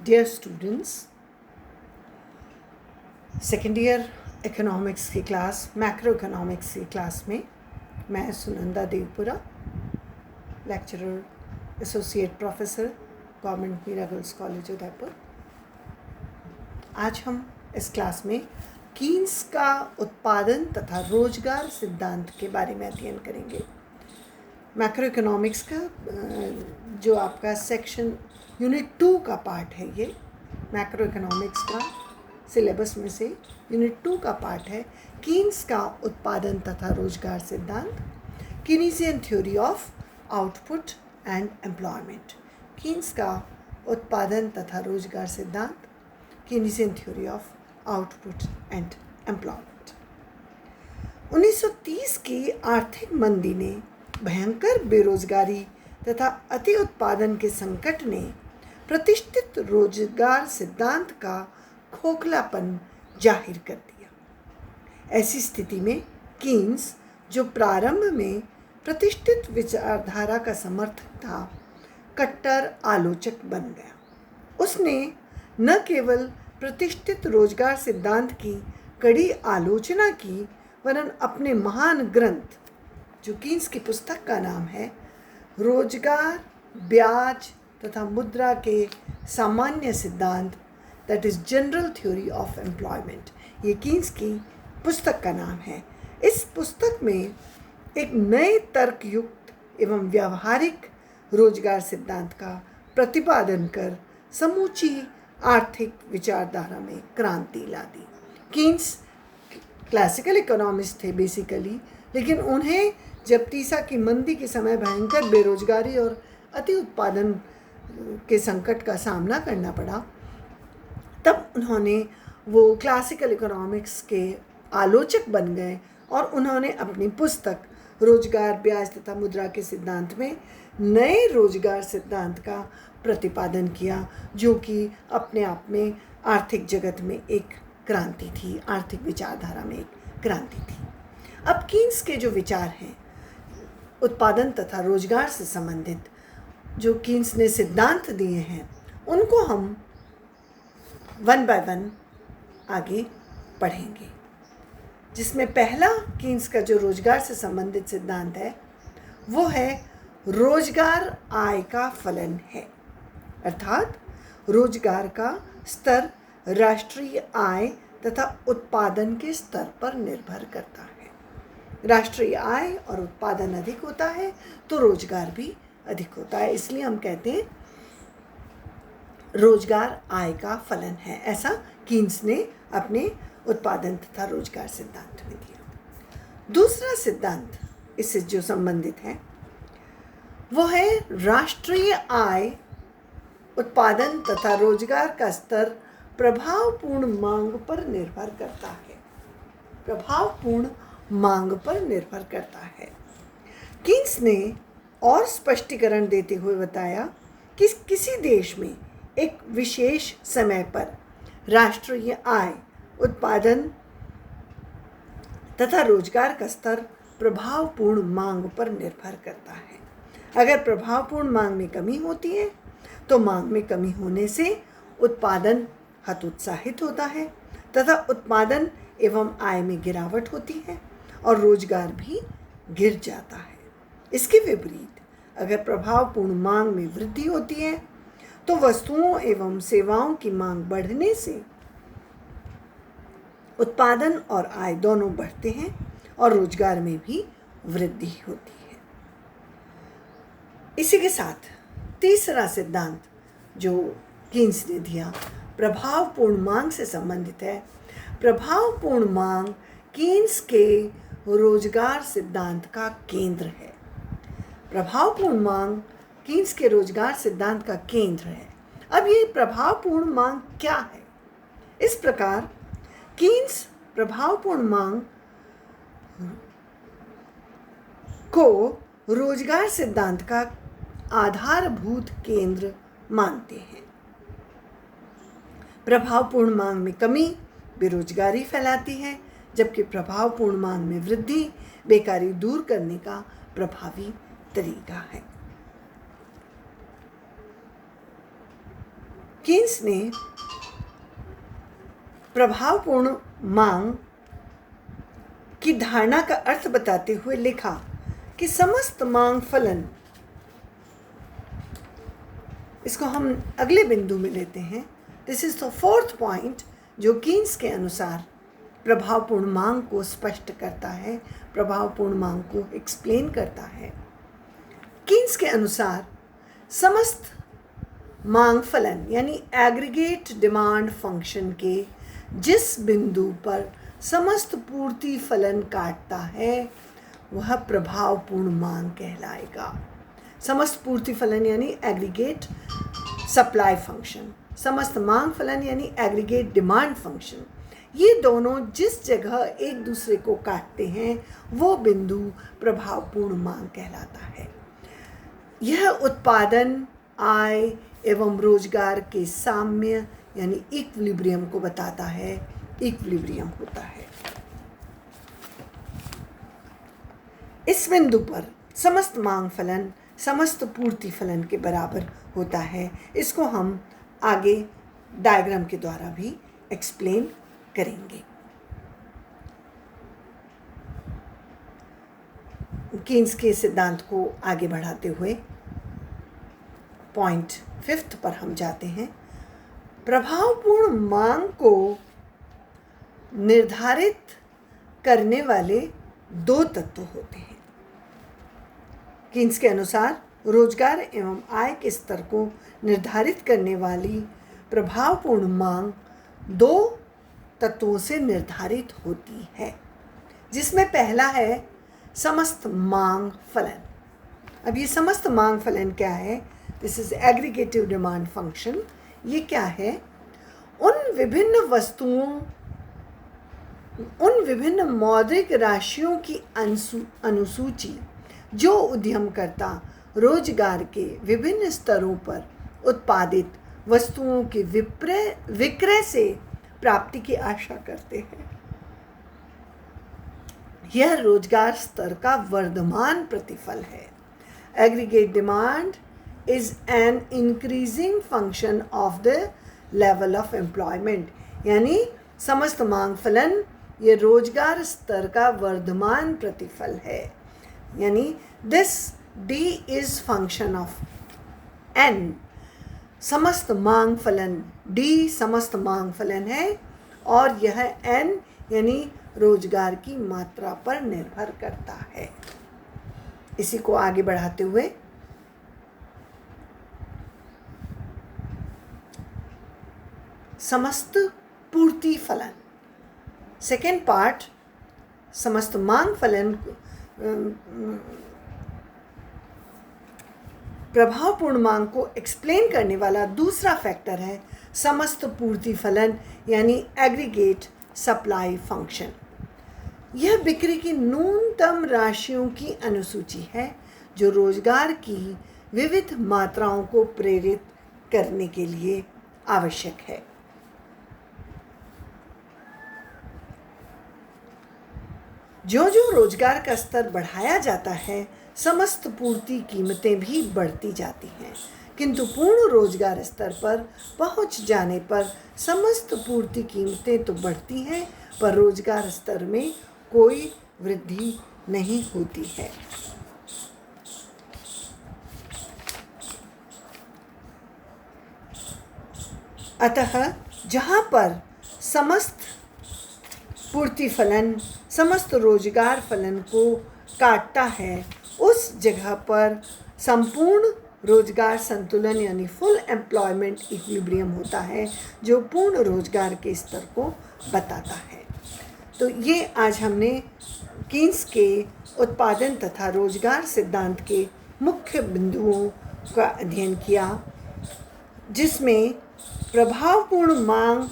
Dear students, second year economics की class, macroeconomics की class में मैं Sunanda Devpura, lecturer associate professor, government Meera girls college Udaipur. आज हम इस क्लास में कीन्स का उत्पादन तथा रोजगार सिद्धांत के बारे में अध्ययन करेंगे। मैक्रो इकोनॉमिक्स का जो आपका सेक्शन यूनिट 2 का पार्ट है, ये मैक्रो इकोनॉमिक्स का सिलेबस में से यूनिट 2 का पार्ट है, कीन्स का उत्पादन तथा रोजगार सिद्धांत, Keynesian theory of output and employment. Keynes का उत्पादन तथा रोजगार सिद्धांत, Keynesian theory of output and employment. 1930 की आर्थिक मंदी ने, भयंकर बेरोजगारी तथा अति उत्पादन के संकट ने प्रतिष्ठित रोजगार सिद्धांत का खोखलापन जाहिर कर दिया। ऐसी स्थिति में कीन्स, जो प्रारंभ में प्रतिष्ठित विचारधारा का समर्थक था, कट्टर आलोचक बन गया। उसने न केवल प्रतिष्ठित रोजगार सिद्धांत की कड़ी आलोचना की, वरन अपने महान ग्रंथ, जो कीन्स की पुस्तक का नाम है रोजगार, ब्याज तथा मुद्रा के सामान्य सिद्धांत, that is general theory of employment, ये कीन्स की पुस्तक का नाम है। इस पुस्तक में एक नए तर्कयुक्त एवं व्यावहारिक रोजगार सिद्धांत का प्रतिपादन कर समूची आर्थिक विचारधारा में क्रांति ला दी। कीन्स क्लासिकल इकोनॉमिस्ट थे बेसिकली, लेकिन उन्हें जब तीसा की मंदी के समय भयंकर बेरोजगारी और अति उत्पादन के संकट का सामना करना पड़ा, तब उन्होंने वो क्लासिकल इकोनॉमिक्स के आलोचक बन गए और उन्होंने अपनी पुस्तक रोजगार, ब्याज तथा मुद्रा के सिद्धांत में नए रोजगार सिद्धांत का प्रतिपादन किया, जो कि अपने आप में आर्थिक जगत में एक क्रांति थी, आर्थिक विचारधारा में एक क्रांति थी। अब कीन्स के जो विचार हैं उत्पादन तथा रोजगार से संबंधित, जो कीन्स ने सिद्धांत दिए हैं, उनको हम वन बाय वन आगे पढ़ेंगे। जिसमें पहला कीन्स का जो रोजगार से संबंधित सिद्धांत है, वो है रोजगार आय का फलन है। अर्थात रोजगार का स्तर राष्ट्रीय आय तथा उत्पादन के स्तर पर निर्भर करता है। राष्ट्रीय आय और उत्पादन अधिक होता है तो रोजगार भी अधिक होता है, इसलिए हम कहते हैं रोजगार आय का फलन है। ऐसा कीन्स ने अपने उत्पादन तथा रोजगार सिद्धांत में दिया। दूसरा सिद्धांत इससे जो संबंधित है, वो है राष्ट्रीय आय, उत्पादन तथा रोजगार का स्तर प्रभावपूर्ण मांग पर निर्भर करता है। प्रभावपूर्ण मांग पर निर्भर करता है। कीन्स ने और स्पष्टीकरण देते हुए बताया कि किसी देश में एक विशेष समय पर राष्ट्रीय आय, उत्पादन तथा रोजगार का स्तर प्रभावपूर्ण मांग पर निर्भर करता है। अगर प्रभावपूर्ण मांग में कमी होती है तो मांग में कमी होने से उत्पादन हतोत्साहित होता है तथा उत्पादन एवं आय में गिरावट होती है और रोजगार भी गिर जाता है। इसके विपरीत अगर प्रभावपूर्ण मांग में वृद्धि होती है तो वस्तुओं एवं सेवाओं की मांग बढ़ने से उत्पादन और आय दोनों बढ़ते हैं और रोजगार में भी वृद्धि होती है। इसी के साथ तीसरा सिद्धांत जो कीन्स ने दिया, प्रभावपूर्ण मांग से संबंधित है। प्रभावपूर्ण मांग कीन्स के रोजगार सिद्धांत का केंद्र है। प्रभावपूर्ण मांग कीन्स के रोजगार सिद्धांत का केंद्र है। अब ये प्रभावपूर्ण मांग क्या है? इस प्रकार कीन्स प्रभावपूर्ण मांग को रोजगार सिद्धांत का आधारभूत केंद्र मानते हैं। प्रभावपूर्ण मांग में कमी बेरोजगारी फैलाती है, जबकि प्रभावपूर्ण मांग में वृद्धि बेकारी दूर करने का प्रभावी तरीका है। कीन्स ने प्रभावपूर्ण मांग की धारणा का अर्थ बताते हुए लिखा कि समस्त मांग फलन, इसको हम अगले बिंदु में लेते हैं। This is the fourth point जो कीन्स के अनुसार प्रभावपूर्ण मांग को स्पष्ट करता है, प्रभावपूर्ण मांग को एक्सप्लेन करता है। कीन्स के अनुसार समस्त मांग फलन यानी एग्रीगेट डिमांड फंक्शन के जिस बिंदु पर समस्त पूर्ति फलन काटता है वह प्रभावपूर्ण मांग कहलाएगा। समस्त पूर्ति फलन यानी एग्रीगेट सप्लाई फंक्शन, समस्त मांग फलन यानी एग्रीगेट डिमांड फंक्शन, ये दोनों जिस जगह एक दूसरे को काटते हैं वो बिंदु प्रभावपूर्ण मांग कहलाता है। यह उत्पादन, आय एवं रोजगार के साम्य यानी इक्विलिब्रियम को बताता है, इक्विलिब्रियम होता है। इस बिंदु पर समस्त मांग फलन समस्त पूर्ति फलन के बराबर होता है। इसको हम आगे डायग्राम के द्वारा भी एक्सप्लेन करेंगे। कीन्स के सिद्धांत को आगे बढ़ाते हुए पॉइंट 5 पर हम जाते हैं। प्रभावपूर्ण मांग को निर्धारित करने वाले दो तत्व होते हैं। कीन्स के अनुसार रोजगार एवं आय के स्तर को निर्धारित करने वाली प्रभावपूर्ण मांग दो तत्वों से निर्धारित होती है, जिसमें पहला है समस्त मांग फलन। अब ये समस्त मांग फलन क्या है? This is aggregative demand function. ये क्या है? उन विभिन्न मौद्रिक राशियों की अनुसूची जो उद्यमकर्ता रोजगार के विभिन्न स्तरों पर उत्पादित वस्तुओं के विक्रय से प्राप्ति की आशा करते हैं। यह रोजगार स्तर का वर्धमान प्रतिफल है। Aggregate demand is an increasing function of the level of employment, यानी समस्त मांग फलन ये रोजगार स्तर का वर्धमान प्रतिफल है। यानी this D is function of N। समस्त मांग फलन D समस्त मांग फलन है और यह N यानी रोजगार की मात्रा पर निर्भर करता है। इसी को आगे बढ़ाते हुए समस्त पूर्ति फलन, सेकेंड पार्ट, समस्त मांग फलन प्रभावपूर्ण मांग को एक्सप्लेन करने वाला दूसरा फैक्टर है समस्त पूर्ति फलन यानी एग्रीगेट सप्लाई फंक्शन। यह बिक्री की न्यूनतम राशियों की अनुसूची है जो रोजगार की विविध मात्राओं को प्रेरित करने के लिए आवश्यक है। जो रोजगार का स्तर बढ़ाया जाता है समस्त पूर्ति कीमतें भी बढ़ती जाती हैं, किंतु पूर्ण रोजगार स्तर पर पहुंच जाने पर समस्त पूर्ति कीमतें तो बढ़ती हैं पर रोजगार स्तर में कोई वृद्धि नहीं होती है। अतः जहाँ पर समस्त पूर्ति फलन समस्त रोजगार फलन को काटता है उस जगह पर संपूर्ण रोजगार संतुलन यानी फुल एम्प्लॉयमेंट इक्विलिब्रियम होता है जो पूर्ण रोजगार के स्तर को बताता है। तो ये आज हमने कीन्स के उत्पादन तथा रोजगार सिद्धांत के मुख्य बिंदुओं का अध्ययन किया, जिसमें प्रभावपूर्ण मांग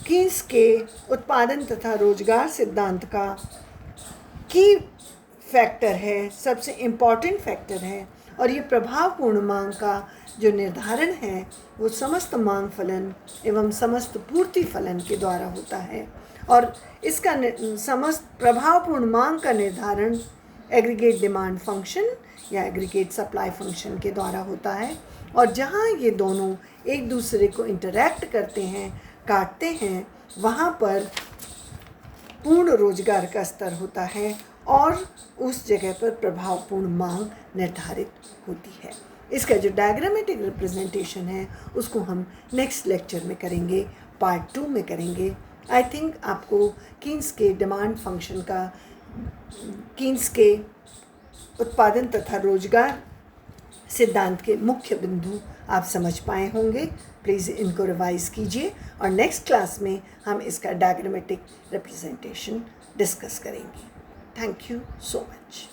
कीन्स के उत्पादन तथा रोजगार सिद्धांत का की फैक्टर है, सबसे इम्पॉर्टेंट फैक्टर है। और ये प्रभावपूर्ण मांग का जो निर्धारण है वो समस्त मांग फलन एवं समस्त पूर्ति फलन के द्वारा होता है। और इसका समस्त प्रभावपूर्ण मांग का निर्धारण एग्रीगेट डिमांड फंक्शन या एग्रीगेट सप्लाई फंक्शन के द्वारा होता है। और जहाँ ये दोनों एक दूसरे को इंटरैक्ट करते हैं, काटते हैं, वहाँ पर पूर्ण रोजगार का स्तर होता है और उस जगह पर प्रभावपूर्ण मांग निर्धारित होती है। इसका जो डायग्रामेटिक रिप्रेजेंटेशन है उसको हम नेक्स्ट लेक्चर में करेंगे, पार्ट 2 में करेंगे। आई थिंक आपको कीन्स के डिमांड फंक्शन का, कीन्स के उत्पादन तथा रोजगार सिद्धांत के मुख्य बिंदु आप समझ पाए होंगे। प्लीज़ इनको रिवाइज कीजिए और नेक्स्ट क्लास में हम इसका डायग्रामेटिक रिप्रेजेंटेशन डिस्कस करेंगे। Thank you so much.